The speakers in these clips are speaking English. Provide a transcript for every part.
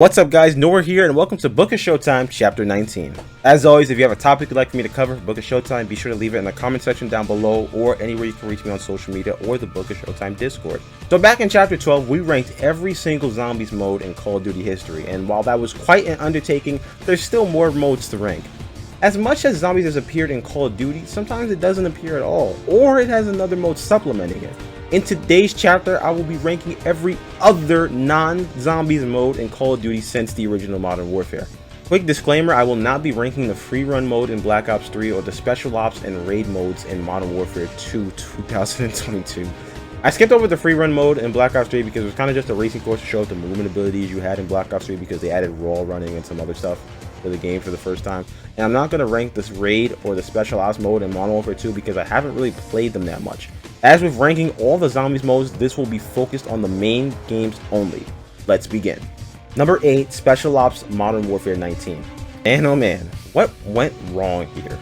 What's up guys, Noah here and welcome to Book of Showtime Chapter 19. As always, if you have a topic you'd like for me to cover for Book of Showtime, be sure to leave it in the comment section down below or anywhere you can reach me on social media or the Book of Showtime Discord. So back in Chapter 12, we ranked every single Zombies mode in Call of Duty history, and while that was quite an undertaking, there's still more modes to rank. As much as Zombies has appeared in Call of Duty, sometimes it doesn't appear at all, or it has another mode supplementing it. In today's chapter, I will be ranking every other non-Zombies mode in Call of Duty since the original Modern Warfare. Quick disclaimer, I will not be ranking the free run mode in Black Ops 3 or the special ops and raid modes in Modern Warfare 2 2022. I skipped over the free run mode in Black Ops 3 because it was kind of just a racing course to show the movement abilities you had in Black Ops 3 because they added raw running and some other stuff for the game for the first time. And I'm not going to rank this raid or the special ops mode in Modern Warfare 2 because I haven't really played them that much. As with ranking all the Zombies modes, this will be focused on the main games only. Let's begin. Number 8, Special Ops Modern Warfare 19. And oh man, what went wrong here?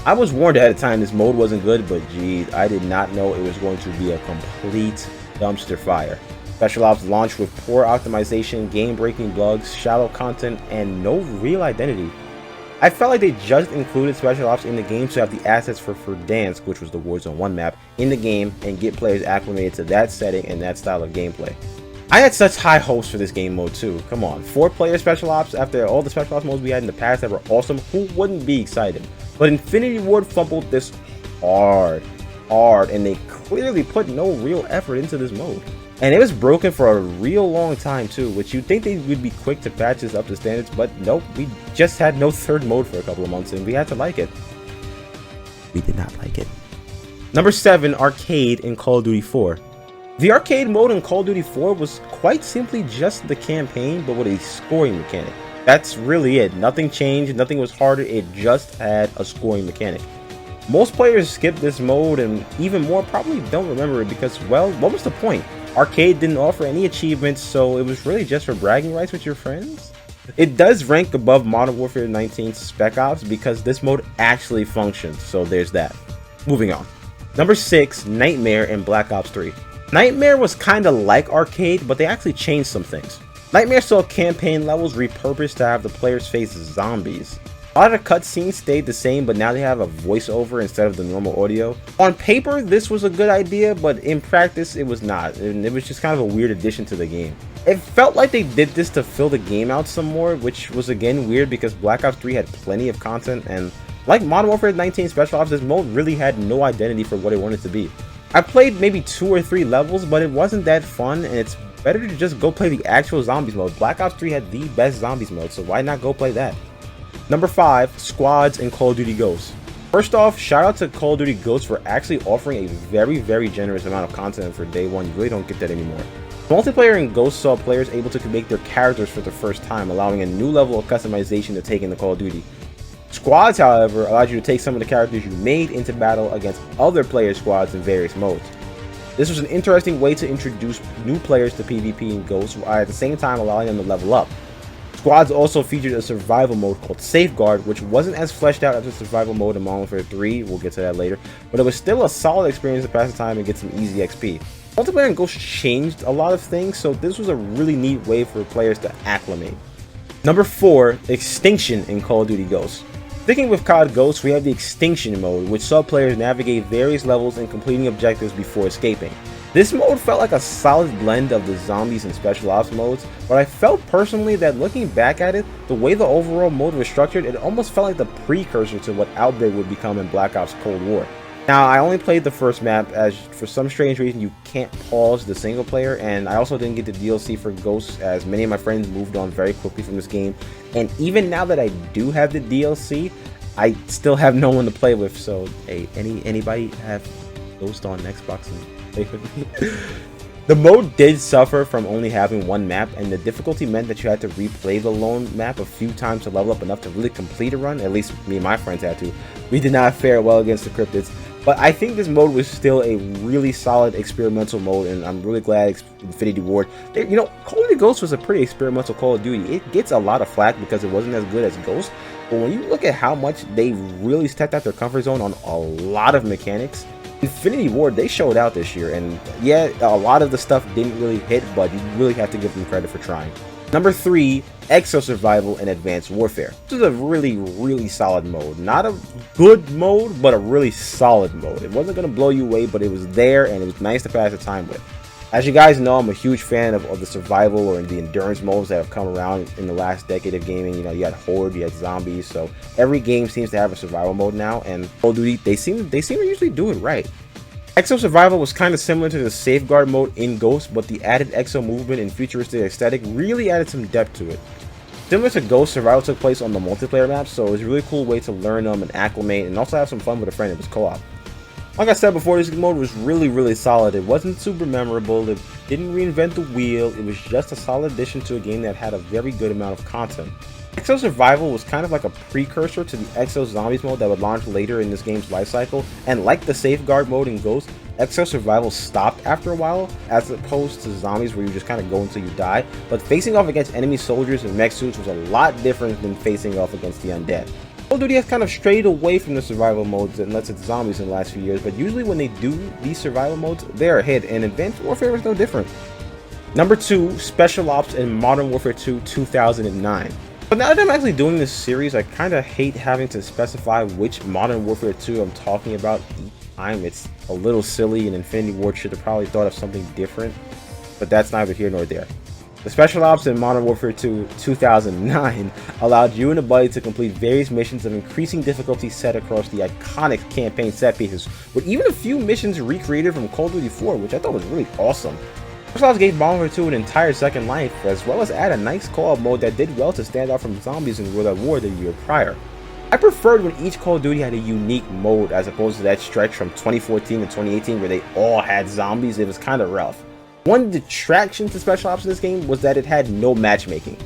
I was warned ahead of time this mode wasn't good, but geez, I did not know it was going to be a complete dumpster fire. Special Ops launched with poor optimization, game-breaking bugs, shallow content, and no real identity. I felt like they just included Special Ops in the game to have the assets for Verdansk, which was the Warzone 1 map, in the game and get players acclimated to that setting and that style of gameplay. I had such high hopes for this game mode too. Come on, 4-player Special Ops after all the Special Ops modes we had in the past that were awesome, who wouldn't be excited? But Infinity Ward fumbled this hard, and they clearly put no real effort into this mode. And it was broken for a real long time too, which you'd think they would be quick to patch this up to standards, but nope, we just had no third mode for a couple of months and we had to like it. We did not like it. Number 7, Arcade in Call of Duty 4. The arcade mode in Call of Duty 4 was quite simply just the campaign, but with a scoring mechanic. That's really it. Nothing changed, nothing was harder, it just had a scoring mechanic. Most players skip this mode, and even more probably don't remember it because, well, what was the point? Arcade didn't offer any achievements, so it was really just for bragging rights with your friends. It does rank above Modern Warfare 19's Spec Ops because this mode actually functions, so there's that. Moving on. Number 6, Nightmare in Black Ops 3. Nightmare was kinda like Arcade, but they actually changed some things. Nightmare saw campaign levels repurposed to have the players face zombies. A lot of the cutscenes stayed the same, but now they have a voiceover instead of the normal audio. On paper, this was a good idea, but in practice, it was not, and it was just kind of a weird addition to the game. It felt like they did this to fill the game out some more, which was again weird because Black Ops 3 had plenty of content, and like Modern Warfare 19 Special Ops, this mode really had no identity for what it wanted to be. I played maybe 2 or 3 levels, but it wasn't that fun, and it's better to just go play the actual Zombies mode. Black Ops 3 had the best Zombies mode, so why not go play that? Number 5, Squads in Call of Duty Ghosts. First off, shout out to Call of Duty Ghosts for actually offering a very generous amount of content for day one. You really don't get that anymore. Multiplayer in Ghosts saw players able to make their characters for the first time, allowing a new level of customization to take into Call of Duty. Squads, however, allowed you to take some of the characters you made into battle against other player squads in various modes. This was an interesting way to introduce new players to PvP in Ghosts while at the same time allowing them to level up. Squads also featured a survival mode called Safeguard, which wasn't as fleshed out as the survival mode in Modern Warfare 3, we'll get to that later, but it was still a solid experience to pass the time and get some easy XP. Multiplayer in Ghosts changed a lot of things, so this was a really neat way for players to acclimate. Number 4, Extinction in Call of Duty Ghosts. Sticking with CoD Ghosts, we have the Extinction mode, which saw players navigate various levels and completing objectives before escaping. This mode felt like a solid blend of the Zombies and Special Ops modes, but I felt personally that looking back at it, the way the overall mode was structured, it almost felt like the precursor to what Outbreak would become in Black Ops Cold War. Now, I only played the first map as for some strange reason you can't pause the single player, and I also didn't get the DLC for Ghosts as many of my friends moved on very quickly from this game, and even now that I do have the DLC, I still have no one to play with, so hey, anybody have Ghost on Xbox and play with me? The mode did suffer from only having one map, and the difficulty meant that you had to replay the lone map a few times to level up enough to really complete a run. At least me and my friends had to. We did not fare well against the cryptids, but I think this mode was still a really solid experimental mode, and I'm really glad Infinity Ward. You know, Call of Duty Ghosts was a pretty experimental Call of Duty. It gets a lot of flack because it wasn't as good as Ghost, but when you look at how much they really stepped out their comfort zone on a lot of mechanics, Infinity Ward, they showed out this year, and yeah, a lot of the stuff didn't really hit, but you really have to give them credit for trying. Number 3, Exo Survival and Advanced Warfare. This is a really solid mode. Not a good mode, but a really solid mode. It wasn't going to blow you away, but it was there and it was nice to pass the time with. As you guys know, I'm a huge fan of the survival or the endurance modes that have come around in the last decade of gaming. You know, you had Horde, you had Zombies, so every game seems to have a survival mode now, and Call of Duty, they seem to usually do it right. Exo Survival was kind of similar to the Safeguard mode in Ghost, but the added Exo movement and futuristic aesthetic really added some depth to it. Similar to Ghost, Survival took place on the multiplayer maps, so it was a really cool way to learn them and acclimate, and also have some fun with a friend. It was co-op. Like I said before, this mode was really solid. It wasn't super memorable, it didn't reinvent the wheel, it was just a solid addition to a game that had a very good amount of content. Exo Survival was kind of like a precursor to the Exo Zombies mode that would launch later in this game's lifecycle, and like the Safeguard mode in Ghost, Exo Survival stopped after a while, as opposed to Zombies where you just kind of go until you die, but facing off against enemy soldiers in mech suits was a lot different than facing off against the undead. Call of Duty has kind of strayed away from the survival modes unless it's Zombies in the last few years, but usually when they do these survival modes, they're a hit, and Advanced Warfare is no different. Number 2, Special Ops in Modern Warfare 2 2009. But now that I'm actually doing this series, I kind of hate having to specify which Modern Warfare 2 I'm talking about each time. It's a little silly, and Infinity Ward should have probably thought of something different, but that's neither here nor there. The Special Ops in Modern Warfare 2 2009 allowed you and a buddy to complete various missions of increasing difficulty set across the iconic campaign set pieces, with even a few missions recreated from Call of Duty 4, which I thought was really awesome. Special Ops gave Modern Warfare 2 an entire second life, as well as add a nice co-op mode that did well to stand out from Zombies in World at War the year prior. I preferred when each Call of Duty had a unique mode as opposed to that stretch from 2014 to 2018 where they all had zombies. It was kind of rough. One detraction to Special Ops in this game was that it had no matchmaking.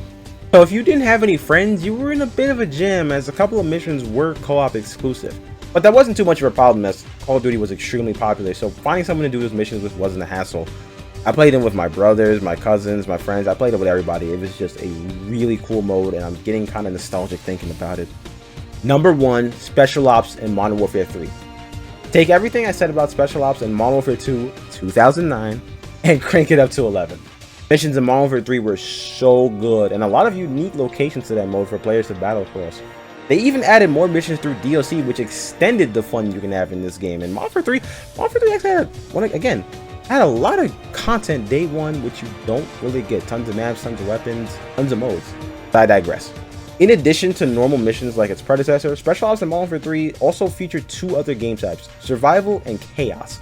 So if you didn't have any friends, you were in a bit of a jam, as a couple of missions were co-op exclusive. But that wasn't too much of a problem, as Call of Duty was extremely popular, so finding someone to do those missions with wasn't a hassle. I played them with my brothers, my cousins, my friends. I played it with everybody. It was just a really cool mode, and I'm getting kind of nostalgic thinking about it. Number 1, Special Ops in Modern Warfare 3. Take everything I said about Special Ops in Modern Warfare 2 2009 and crank it up to 11. Missions in Modern Warfare 3 were so good, and a lot of unique locations to that mode for players to battle across. They even added more missions through DLC, which extended the fun you can have in this game. And Modern Warfare 3 actually had a lot of content day one, which you don't really get. Tons of maps, tons of weapons, tons of modes. But I digress. In addition to normal missions like its predecessor, Special Ops in Modern Warfare 3 also featured 2 other game types, Survival and Chaos.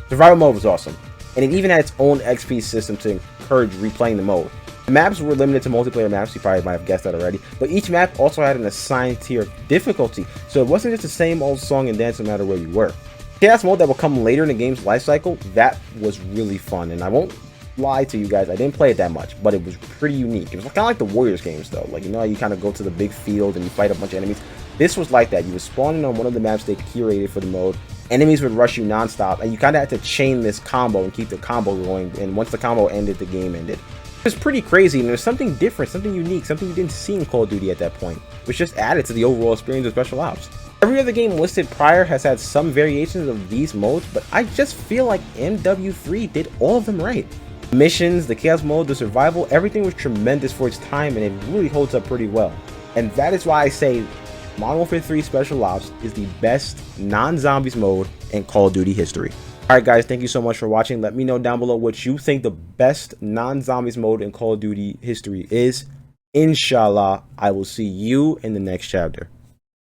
Survival mode was awesome, and it even had its own XP system to encourage replaying the mode. The maps were limited to multiplayer maps, you probably might have guessed that already, but each map also had an assigned tier of difficulty, so it wasn't just the same old song and dance no matter where you were. Chaos mode that will come later in the game's lifecycle, that was really fun, and I won't lie to you guys, I didn't play it that much, but it was pretty unique. It was kind of like the Warriors games though, like, you know how you kind of go to the big field and you fight a bunch of enemies? This was like that. You were spawning on one of the maps they curated for the mode, enemies would rush you non-stop, and you kind of had to chain this combo and keep the combo going, and once the combo ended, the game ended. It was pretty crazy, and there's something different, something unique, something you didn't see in Call of Duty at that point, which just added to the overall experience of Special Ops. Every other game listed prior has had some variations of these modes, but I just feel like MW3 did all of them right. The missions, the Chaos mode, the survival, everything was tremendous for its time, and it really holds up pretty well. And that is why I say Modern Warfare 3 Special Ops is the best non-zombies mode in Call of Duty history. Alright guys, thank you so much for watching. Let me know down below what you think the best non-zombies mode in Call of Duty history is. Inshallah, I will see you in the next chapter.